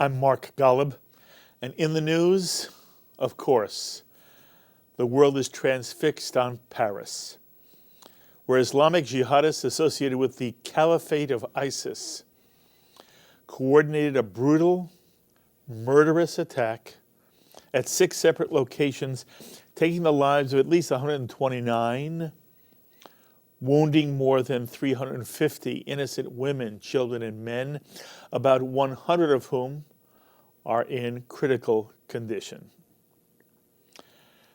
I'm Mark Golub, and in the news, of course, the world is transfixed on Paris, where Islamic jihadists associated with the Caliphate of ISIS coordinated a brutal, murderous attack at 6 separate locations, taking the lives of at least 129, wounding more than 350 innocent women, children, and men, about 100 of whom are in critical condition.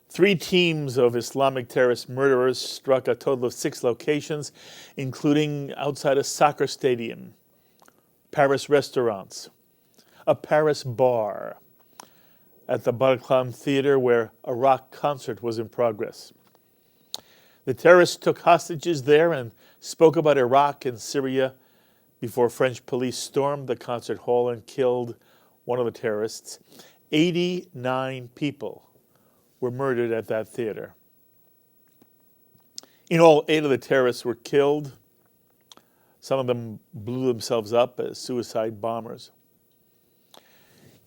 3 teams of Islamic terrorist murderers struck a total of 6 locations, including outside a soccer stadium, Paris restaurants, a Paris bar, at the Bataclan Theater where a rock concert was in progress. The terrorists took hostages there and spoke about Iraq and Syria before French police stormed the concert hall and killed one of the terrorists. 89 people were murdered at that theater. In all, 8 of the terrorists were killed. Some of them blew themselves up as suicide bombers.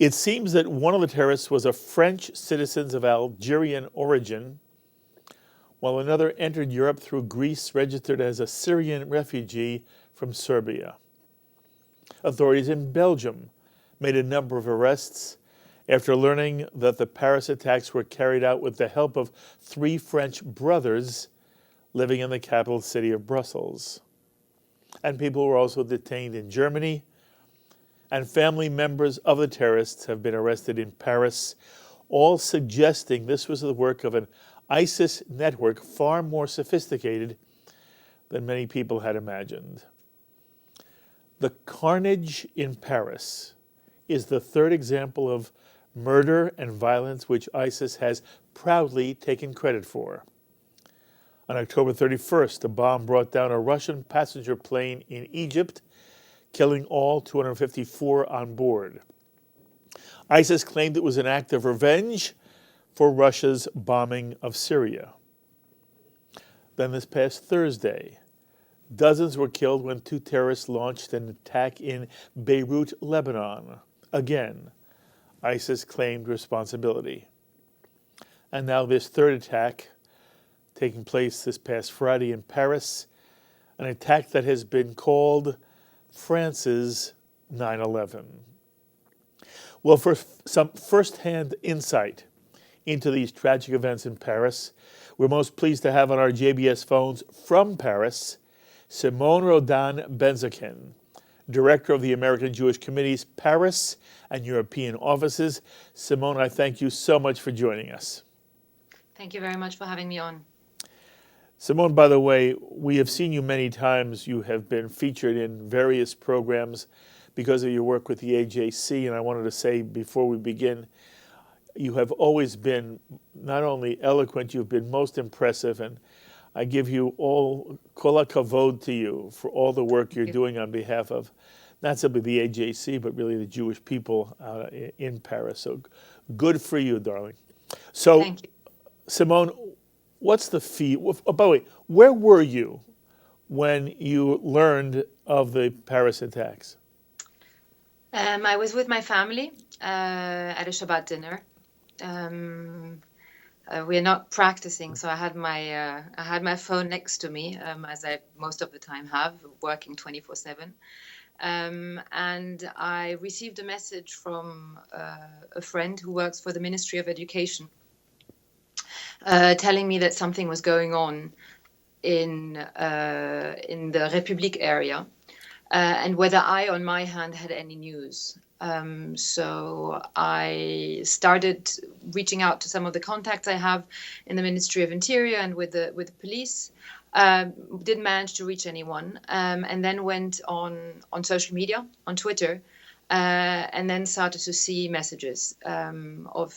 It seems that one of the terrorists was a French citizen of Algerian origin, while another entered Europe through Greece, registered as a Syrian refugee from Serbia. Authorities in Belgium made a number of arrests after learning that the Paris attacks were carried out with the help of 3 French brothers living in the capital city of Brussels. And people were also detained in Germany, and family members of the terrorists have been arrested in Paris, all suggesting this was the work of an ISIS network far more sophisticated than many people had imagined. The carnage in Paris is the 3rd example of murder and violence which ISIS has proudly taken credit for. On October 31st, a bomb brought down a Russian passenger plane in Egypt, killing all 254 on board. ISIS claimed it was an act of revenge for Russia's bombing of Syria. Then this past Thursday, dozens were killed when 2 terrorists launched an attack in Beirut, Lebanon. Again, ISIS claimed responsibility. And now this 3rd attack, taking place this past Friday in Paris, an attack that has been called France's 9/11. Well, for some first-hand insight into these tragic events in Paris, we're most pleased to have on our JBS phones from Paris, Simone Rodan-Benzaquen, Director of the American Jewish Committee's Paris and European offices. Simone, I thank you so much for joining us. Thank you very much for having me on. Simone, by the way, we have seen you many times. You have been featured in various programs because of your work with the AJC, and I wanted to say before we begin, you have always been not only eloquent, you've been most impressive, and I give you all kol hakavod to you for all the work you're doing on behalf of not simply the AJC, but really the Jewish people in Paris. So good for you, darling. So, Thank you. Simone, what's the fee? Oh, by the way, where were you when you learned of the Paris attacks? I was with my family at a Shabbat dinner. We're not practicing, so I had my phone next to me, as I most of the time have, working 24/7. And I received a message from a friend who works for the Ministry of Education, telling me that something was going on in the République area, and whether I, on my hand, had any news. So I started reaching out to some of the contacts I have in the Ministry of Interior and with the police. Didn't manage to reach anyone, and then went on social media, on Twitter, and then started to see messages of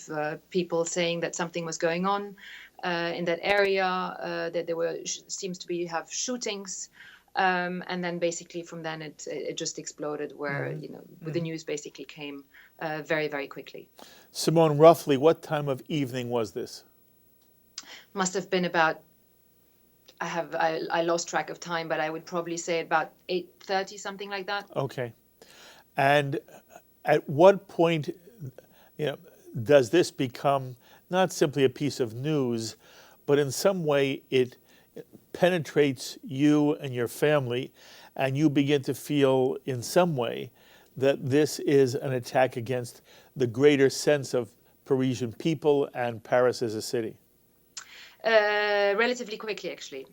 people saying that something was going on in that area, that there were seems to be have shootings. And then basically from then it just exploded where, the news basically came very, very quickly. Simone, roughly what time of evening was this? Must have been about, I lost track of time, but I would probably say about 8:30, something like that. Okay. And At what point, does this become not simply a piece of news, but in some way it penetrates you and your family, and you begin to feel in some way that this is an attack against the greater sense of Parisian people and Paris as a city? Relatively quickly, actually.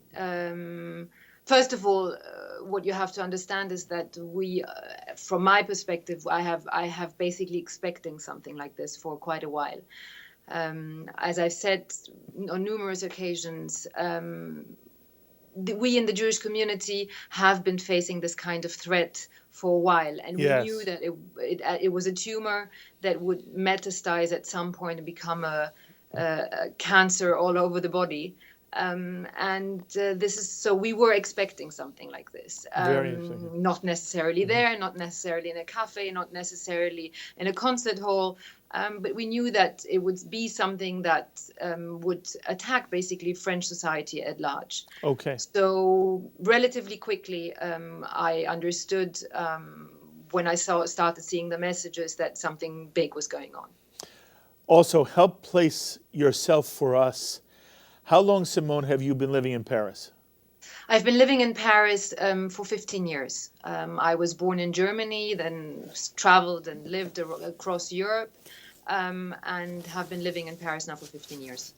First of all, what you have to understand is that we, from my perspective, I have basically expecting something like this for quite a while. As I've said on numerous occasions, we in the Jewish community have been facing this kind of threat for a while, and we knew that it was a tumor that would metastasize at some point and become a cancer all over the body. This is so we were expecting something like this. Very interesting. Not necessarily there, not necessarily in a cafe, not necessarily in a concert hall, but we knew that it would be something that would attack basically French society at large. Okay. So relatively quickly, I understood when I started seeing the messages that something big was going on. Also, help place yourself for us. How long, Simone, have you been living in Paris? I've been living in Paris for 15 years. I was born in Germany, then traveled and lived across Europe, and have been living in Paris now for 15 years.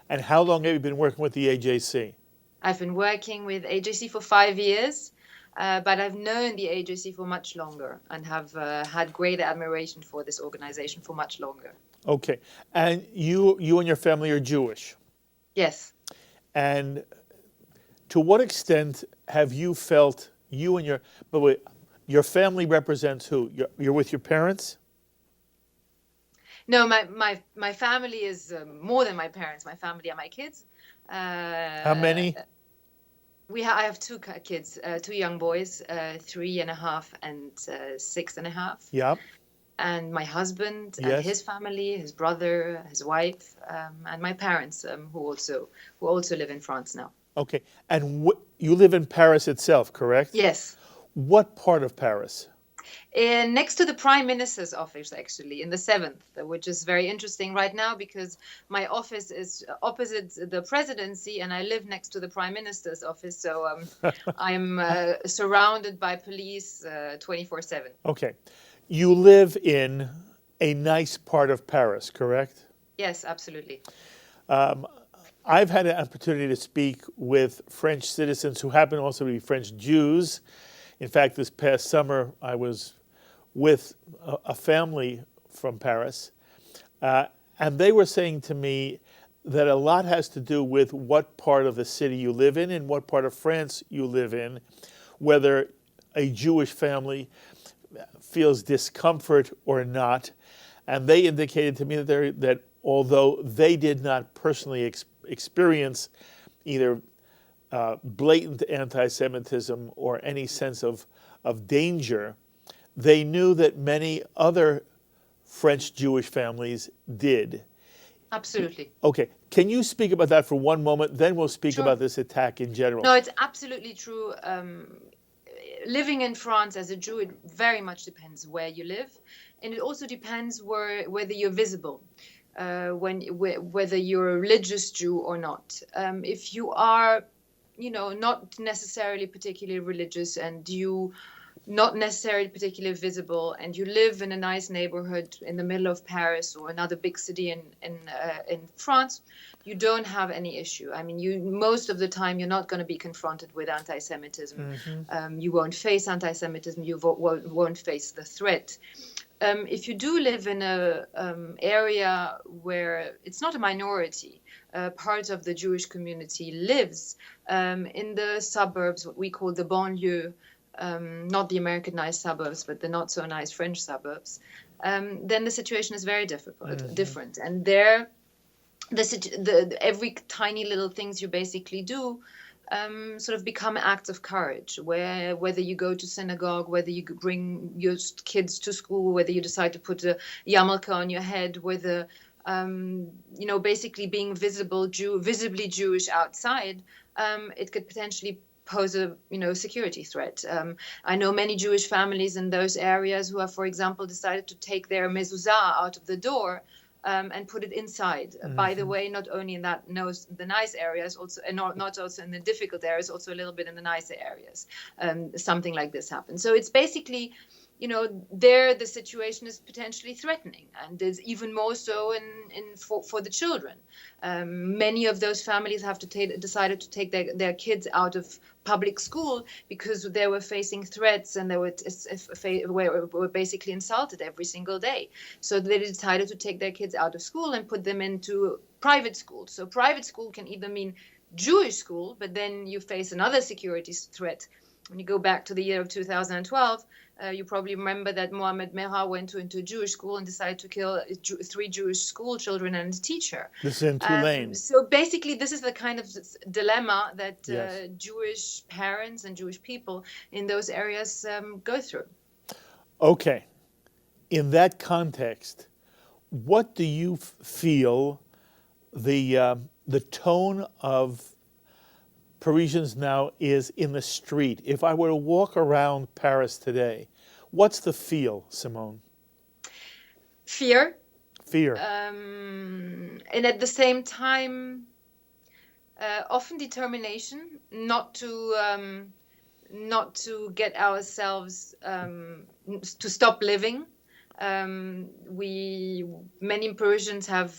And how long have you been working with the AJC? I've been working with AJC for 5 years, but I've known the AJC for much longer and have had great admiration for this organization for much longer. Okay. And you and your family are Jewish? Yes. And to what extent have you felt your family represents who? You're with your parents? No, my family is more than my parents. My family are my kids. How many? I have two kids, two young boys, 3.5 and 6.5. Yeah. And my husband Yes. and his family, his brother, his wife, and my parents, who also live in France now. Okay. And you live in Paris itself, correct? Yes. What part of Paris? Next to the Prime Minister's office, actually, in the 7th, which is very interesting right now because my office is opposite the presidency and I live next to the Prime Minister's office. So I'm surrounded by police 24/7. Okay. You live in a nice part of Paris, correct? Yes, absolutely. I've had an opportunity to speak with French citizens who happen also to be French Jews. In fact, this past summer, I was with a family from Paris, and they were saying to me that a lot has to do with what part of the city you live in and what part of France you live in, whether a Jewish family feels discomfort or not. And they indicated to me that although they did not personally experience either blatant anti-Semitism or any sense of danger, they knew that many other French Jewish families did. Absolutely. Okay. Can you speak about that for one moment? Then we'll speak Sure. about this attack in general. No, it's absolutely true. Living in France as a Jew, it very much depends where you live. And it also depends whether you're visible, whether you're a religious Jew or not. If you are, not necessarily particularly religious and you not necessarily particularly visible and you live in a nice neighborhood in the middle of Paris or another big city in France, you don't have any issue. I mean, most of the time you're not going to be confronted with anti-Semitism. Mm-hmm. You won't face anti-Semitism. You won't face the threat. If you do live in a area where it's not a minority, part of the Jewish community lives in the suburbs, what we call the banlieue, not the Americanized suburbs, but the not so nice French suburbs, then the situation is very different. And there, every tiny little things you basically do sort of become acts of courage, whether you go to synagogue, whether you bring your kids to school, whether you decide to put a yarmulke on your head, whether basically being visibly Jewish outside, it could potentially pose a security threat. I know many Jewish families in those areas who have, for example, decided to take their mezuzah out of the door and put it inside. By the way, not only in the nice areas, also, and not also in the difficult areas, also a little bit in the nicer areas. Something like this happens. So it's basically, there the situation is potentially threatening, and it's even more so for the children. Many of those families have decided to take their kids out of public school because they were facing threats and they were basically insulted every single day. So they decided to take their kids out of school and put them into private school. So private school can either mean Jewish school, but then you face another security threat. When you go back to the year of 2012, you probably remember that Mohammed Merah went into a Jewish school and decided to kill 3 Jewish school children and a teacher. This is in Tulane. So basically, this is the kind of dilemma that Yes. Jewish parents and Jewish people in those areas go through. Okay. In that context, what do you feel the tone of Parisians now is in the street? If I were to walk around Paris today, what's the feel, Simone? Fear. Fear. And at the same time, often determination not to get ourselves to stop living. Many Parisians have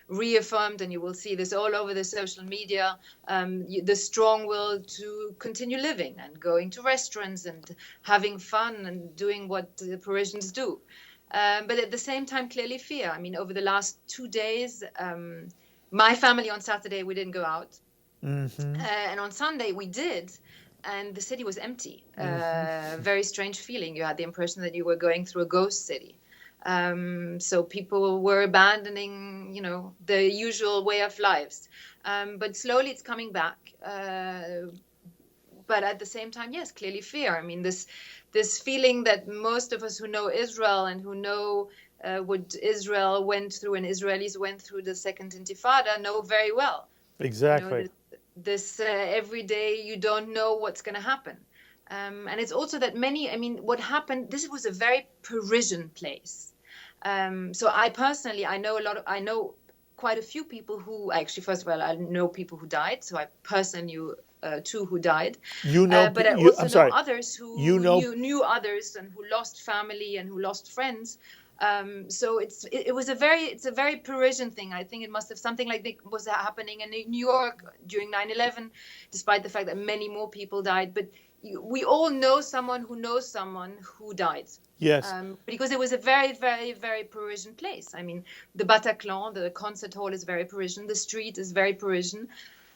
reaffirmed, and you will see this all over the social media, the strong will to continue living and going to restaurants and having fun and doing what the Parisians do. But at the same time, clearly fear. I mean, over the last 2 days, my family on Saturday, we didn't go out. Mm-hmm. And on Sunday, we did. And the city was empty. Very strange feeling. You had the impression that you were going through a ghost city. So people were abandoning, the usual way of lives. But slowly it's coming back. But at the same time, yes, clearly fear. I mean, this feeling that most of us who know Israel and who know what Israel went through and Israelis went through the Second Intifada know very well. Exactly. This every day you don't know what's going to happen. And it's also that what happened, this was a very Parisian place. So I know quite a few people who actually, first of all, I know people who died. So I personally knew 2 who died. But I also know others who knew others and who lost family and who lost friends. So it's a very Parisian thing. I think it must have something like that was happening in New York during 9/11, despite the fact that many more people died. But we all know someone who died. Yes. Because it was a very, very, very Parisian place. I mean, the Bataclan, the concert hall is very Parisian. The street is very Parisian.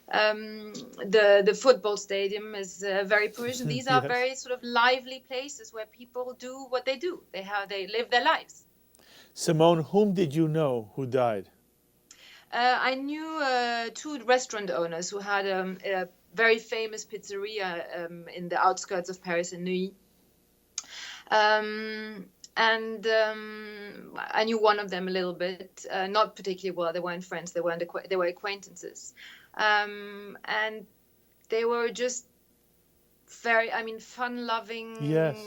The football stadium is very Parisian. These are Yes. very sort of lively places where people do what they do. They live their lives. Simone, whom did you know who died? I knew 2 restaurant owners who had a very famous pizzeria in the outskirts of Paris in Neuilly. And I knew one of them a little bit, not particularly well. They weren't friends. They were acquaintances. And they were just very, fun-loving. Yes.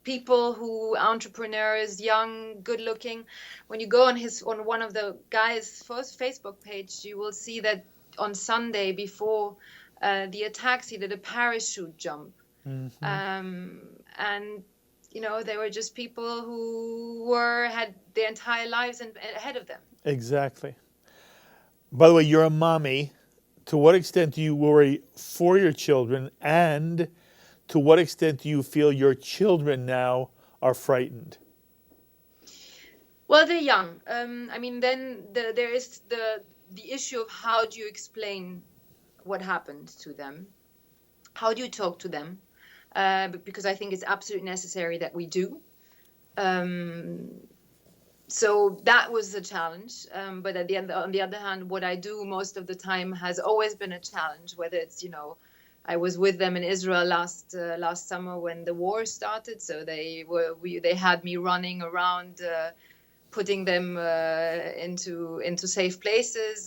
People entrepreneurs, young, good-looking. When you go on one of the guys' first Facebook page, you will see that on Sunday before the attacks, he did a parachute jump. Mm-hmm. And they were just people who had their entire lives ahead of them. Exactly. By the way, you're a mommy. To what extent do you worry for your children, and to what extent do you feel your children now are frightened? Well, they're young. Then there is the issue of how do you explain what happened to them? How do you talk to them? Because I think it's absolutely necessary that we do. So that was a challenge. But on the other hand, what I do most of the time has always been a challenge, whether it's, I was with them in Israel last summer when the war started. So they had me running around, putting them into safe places.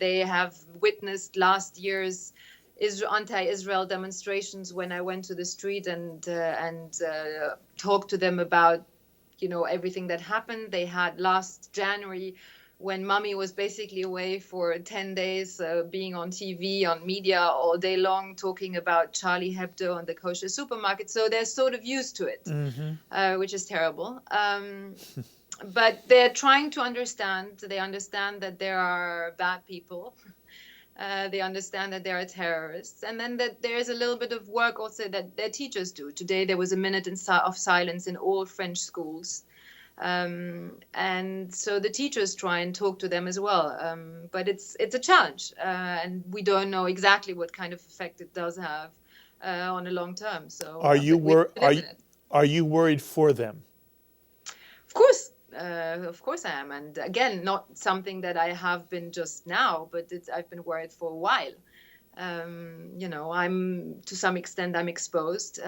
They have witnessed last year's anti-Israel demonstrations when I went to the street and talked to them about, everything that happened. They had last January, when mommy was basically away for 10 days, being on TV, on media all day long, talking about Charlie Hebdo and the kosher supermarket. So they're sort of used to it, which is terrible. But they're trying to understand. They understand that there are bad people. They understand that there are terrorists. And then that there is a little bit of work also that their teachers do. Today there was a minute of silence in all French schools. And so the teachers try and talk to them as well. But it's a challenge. And we don't know exactly what kind of effect it does have on a long term. So are you worried for them? Of course I am. And again, not something that I have been just now, but I've been worried for a while. To some extent, I'm exposed.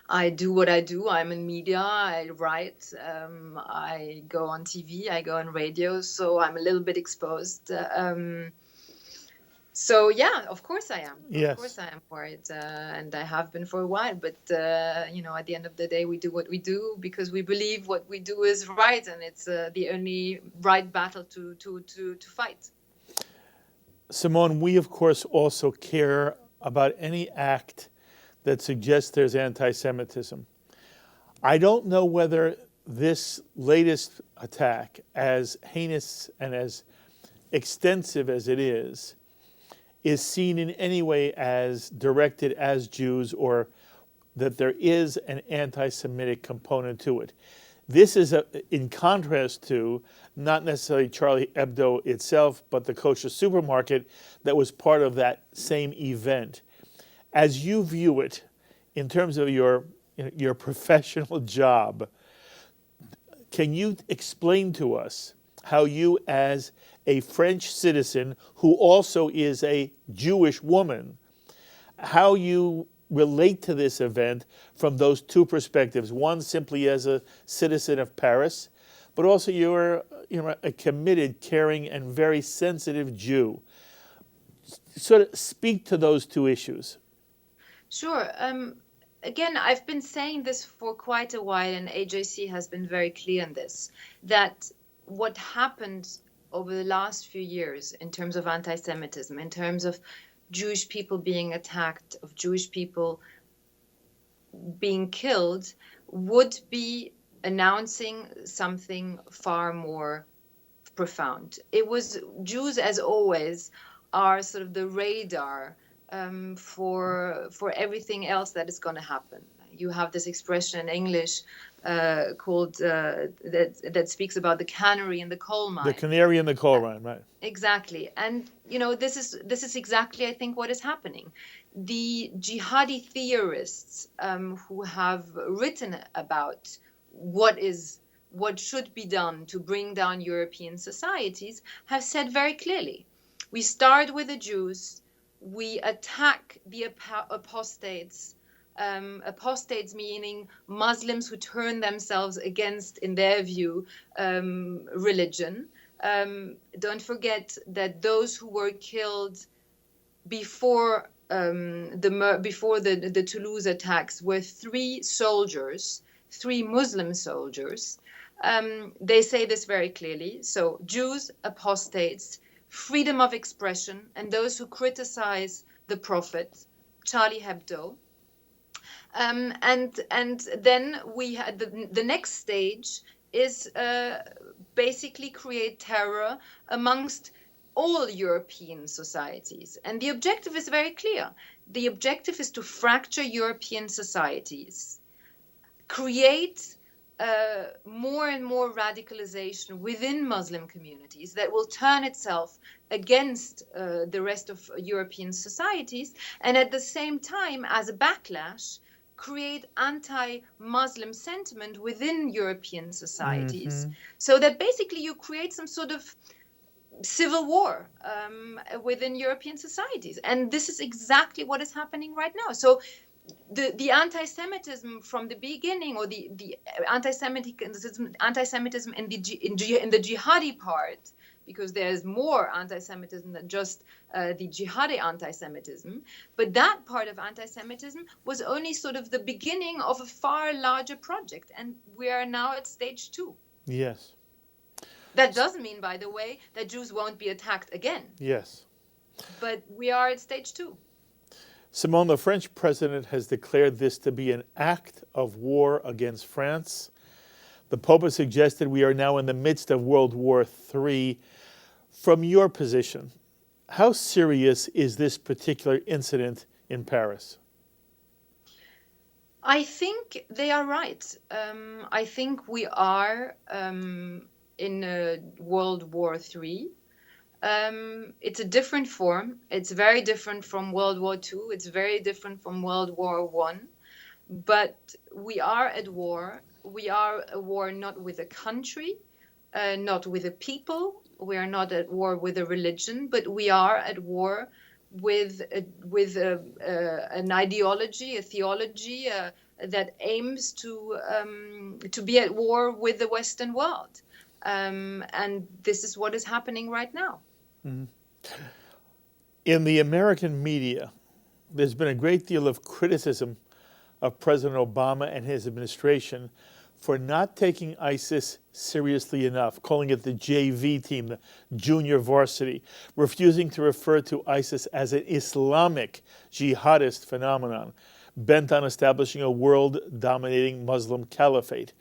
I do what I do. I'm in media. I write. I go on TV. I go on radio. So I'm a little bit exposed. So yeah, of course I am. Yes. Of course I am worried, and I have been for a while. But at the end of the day, we do what we do because we believe what we do is right, and it's the only right battle to fight. Simone, we of course also care about any act that suggests there's anti-Semitism. I don't know whether this latest attack, as heinous and as extensive as it is seen in any way as directed as Jews, or that there is an anti-Semitic component to it. This is in contrast to not necessarily Charlie Hebdo itself, but the kosher supermarket that was part of that same event. As you view it, in terms of your professional job, can you explain to us how you, as a French citizen who also is a Jewish woman, how you relate to this event from those two perspectives? One, simply as a citizen of Paris, but also you're a committed, caring, and very sensitive Jew. Sort of speak to those two issues. Sure. Again, I've been saying this for quite a while, and AJC has been very clear on this, that what happened over the last few years in terms of anti-Semitism, in terms of Jewish people being attacked, of Jewish people being killed, would be announcing something far more profound. It was Jews, as always, are sort of the radar for everything else that is going to happen. You have this expression in English called that speaks about the canary in the coal mine. The canary in the coal mine, right? Exactly, and this is exactly, I think, what is happening. The jihadi theorists who have written about what should be done to bring down European societies have said very clearly: we start with the Jews, we attack the apostates. Apostates meaning Muslims who turn themselves against, in their view, religion. Don't forget that those who were killed before the Toulouse attacks were three Muslim soldiers. They say this very clearly. So Jews, apostates, freedom of expression, and those who criticize the Prophet, Charlie Hebdo. And then we had the next stage is basically create terror amongst all European societies. And the objective is very clear. The objective is to fracture European societies, create more and more radicalization within Muslim communities that will turn itself against the rest of European societies, and at the same time, as a backlash, create anti-Muslim sentiment within European societies. So that basically you create some sort of civil war within European societies. And this is exactly what is happening right now. So the anti-Semitism from the beginning, or the anti-Semitism in the jihadi part, because there's more anti-Semitism than just the jihadi anti-Semitism. But that part of anti-Semitism was only sort of the beginning of a far larger project, and we are now at stage 2. Yes. That doesn't mean, by the way, that Jews won't be attacked again. Yes. But we are at stage 2. Simone, the French president has declared this to be an act of war against France. The Pope has suggested we are now in the midst of World War III. From your position, how serious is this particular incident in Paris? I think they are right. I think we are in a World War III. It's a different form. It's very different from World War II. It's very different from World War I. But we are at war. We are at war not with a country, not with a people. We are not at war with a religion, but we are at war with an ideology, a theology that aims to be at war with the Western world. And this is what is happening right now. Mm-hmm. In the American media, there's been a great deal of criticism of President Obama and his administration for not taking ISIS seriously enough, calling it the JV team, the junior varsity, refusing to refer to ISIS as an Islamic jihadist phenomenon, bent on establishing a world-dominating Muslim caliphate,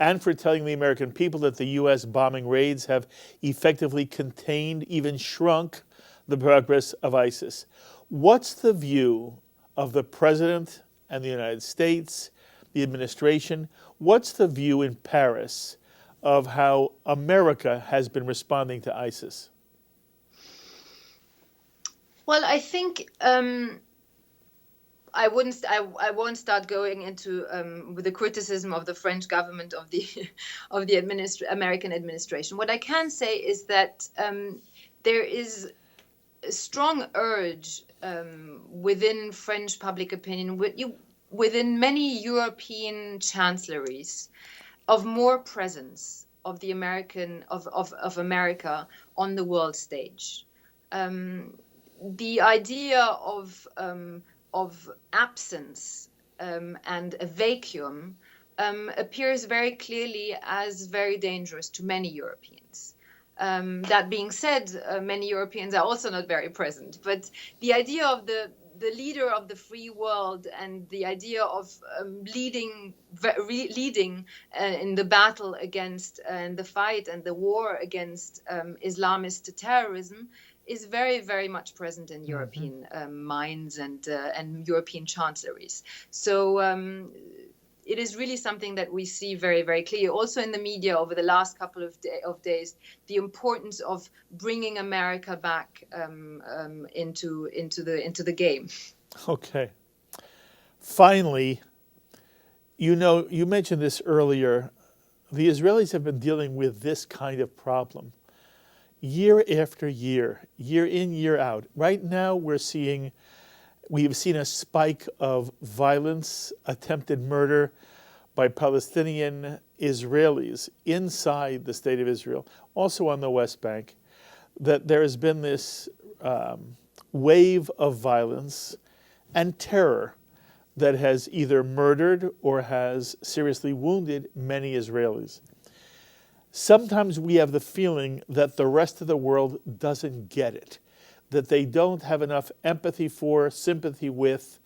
and for telling the American people that the U.S. bombing raids have effectively contained, even shrunk, the progress of ISIS. What's the view of the President and the United States, the administration? What's the view in Paris of how America has been responding to ISIS? Well, I think I won't start going into with the criticism of the French government of the American administration. What I can say is that there is a strong urge within French public opinion, within many European chancelleries, of more presence of the of America on the world stage. The idea of absence and a vacuum appears very clearly as very dangerous to many Europeans. That being said, many Europeans are also not very present. But the idea of the leader of the free world and the idea of leading in the battle against and the fight and the war against Islamist terrorism is very, very much present in European minds and European chancelleries. So it is really something that we see very, very clearly. Also in the media over the last couple of days, the importance of bringing America back into the game. Okay. Finally, you mentioned this earlier. The Israelis have been dealing with this kind of problem year after year, year in, year out. Right now, we've seen a spike of violence, attempted murder by Palestinian Israelis inside the state of Israel, also on the West Bank, that there has been this wave of violence and terror that has either murdered or has seriously wounded many Israelis. Sometimes we have the feeling that the rest of the world doesn't get it, that they don't have enough empathy for, sympathy with,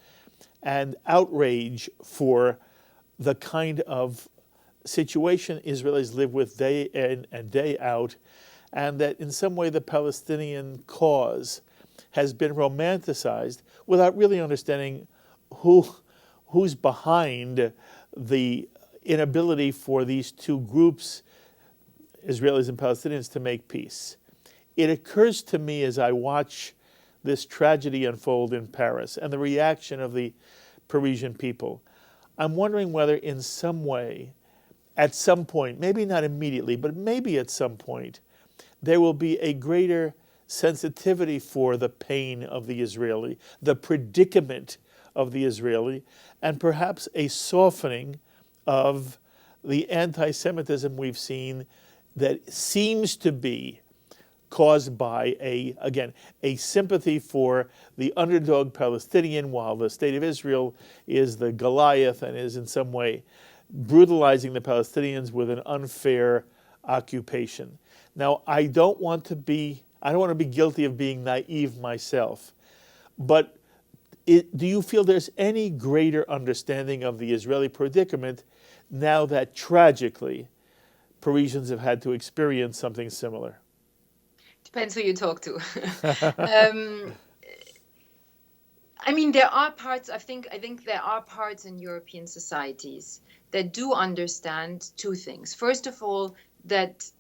and outrage for the kind of situation Israelis live with day in and day out, and that in some way the Palestinian cause has been romanticized without really understanding who's behind the inability for these two groups, Israelis and Palestinians, to make peace. It occurs to me as I watch this tragedy unfold in Paris and the reaction of the Parisian people, I'm wondering whether in some way, at some point, maybe not immediately, but maybe at some point, there will be a greater sensitivity for the pain of the Israeli, the predicament of the Israeli, and perhaps a softening of the anti-Semitism we've seen that seems to be caused by a sympathy for the underdog Palestinian, while the state of Israel is the Goliath and is in some way brutalizing the Palestinians with an unfair occupation. Now, I don't want to be guilty of being naive myself, but do you feel there's any greater understanding of the Israeli predicament now that tragically Parisians have had to experience something similar? Depends who you talk to. I mean, there are parts. I think there are parts in European societies that do understand two things. First of all, and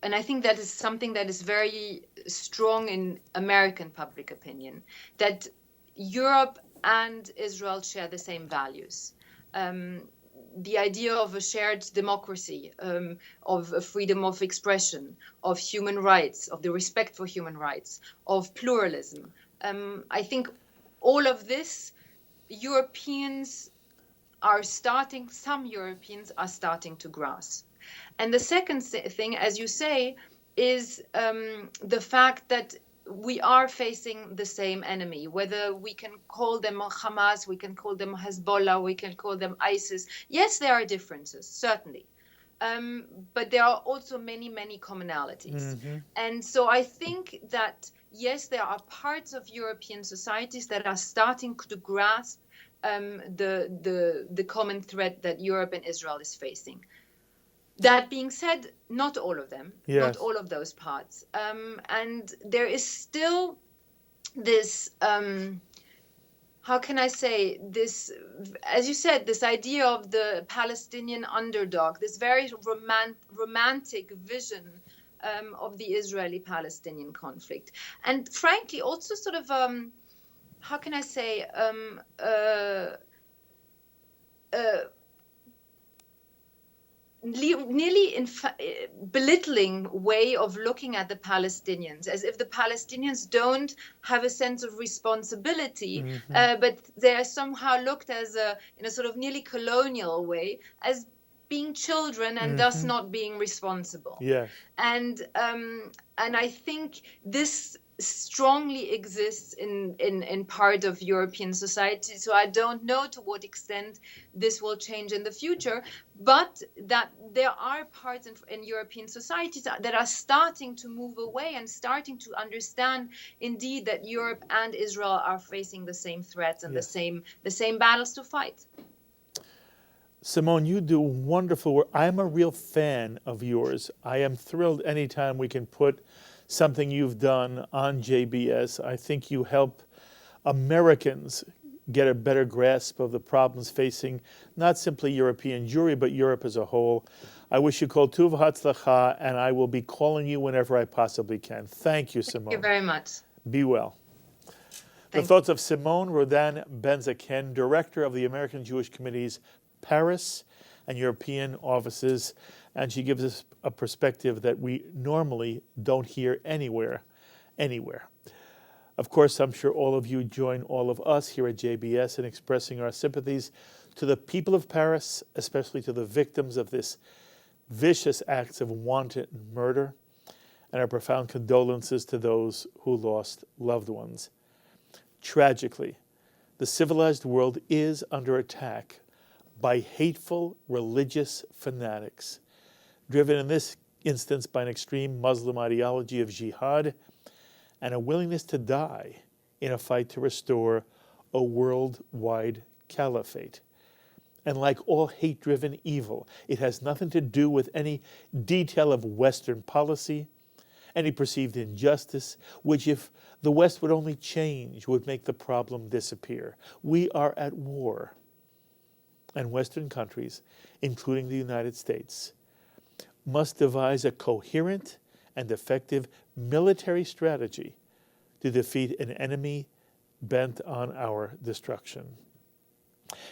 I think that is something that is very strong in American public opinion, that Europe and Israel share the same values. The idea of a shared democracy, of a freedom of expression, of human rights, of the respect for human rights, of pluralism. I think all of this, some Europeans are starting to grasp. And the second thing, as you say, is the fact that we are facing the same enemy, whether we can call them Hamas, we can call them Hezbollah, we can call them ISIS. Yes, there are differences, certainly. But there are also many, many commonalities. Mm-hmm. And so I think that, yes, there are parts of European societies that are starting to grasp the common threat that Europe and Israel is facing. That being said, not all of them, yes. Not all of those parts. And there is still this, how can I say, this, as you said, this idea of the Palestinian underdog, this very romantic vision of the Israeli-Palestinian conflict. And frankly, also sort of, how can I say, nearly belittling way of looking at the Palestinians, as if the Palestinians don't have a sense of responsibility, mm-hmm. But they are somehow looked as in a sort of nearly colonial way, as being children and mm-hmm. thus not being responsible. Yeah. And I think this strongly exists in part of European society. So I don't know to what extent this will change in the future, but that there are parts in European societies that are starting to move away and starting to understand indeed that Europe and Israel are facing the same threats and yes. the same battles to fight. Simone, you do wonderful work. I'm a real fan of yours. I am thrilled anytime we can put something you've done on JBS. I think you help Americans get a better grasp of the problems facing not simply European Jewry, but Europe as a whole. I wish you kol tuv hatzlacha, and I will be calling you whenever I possibly can. Thank you, Simone. Thank you very much. Be well. The thoughts of Simone Rodan-Benzaquen, Director of the American Jewish Committee's Paris and European offices, and she gives us a perspective that we normally don't hear anywhere. Of course, I'm sure all of you join all of us here at JBS in expressing our sympathies to the people of Paris, especially to the victims of this vicious acts of wanton murder, and our profound condolences to those who lost loved ones. Tragically, the civilized world is under attack by hateful religious fanatics, driven in this instance by an extreme Muslim ideology of jihad and a willingness to die in a fight to restore a worldwide caliphate. And like all hate-driven evil, it has nothing to do with any detail of Western policy, any perceived injustice, which if the West would only change, would make the problem disappear. We are at war. And Western countries, including the United States, must devise a coherent and effective military strategy to defeat an enemy bent on our destruction.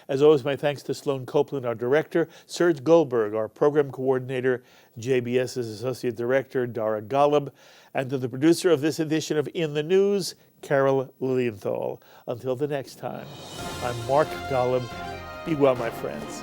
As always, my thanks to Sloan Copeland, our director, Serge Goldberg, our program coordinator, JBS's associate director, Dara Golub, and to the producer of this edition of In the News, Carol Lilienthal. Until the next time, I'm Mark Golub. Be well, my friends.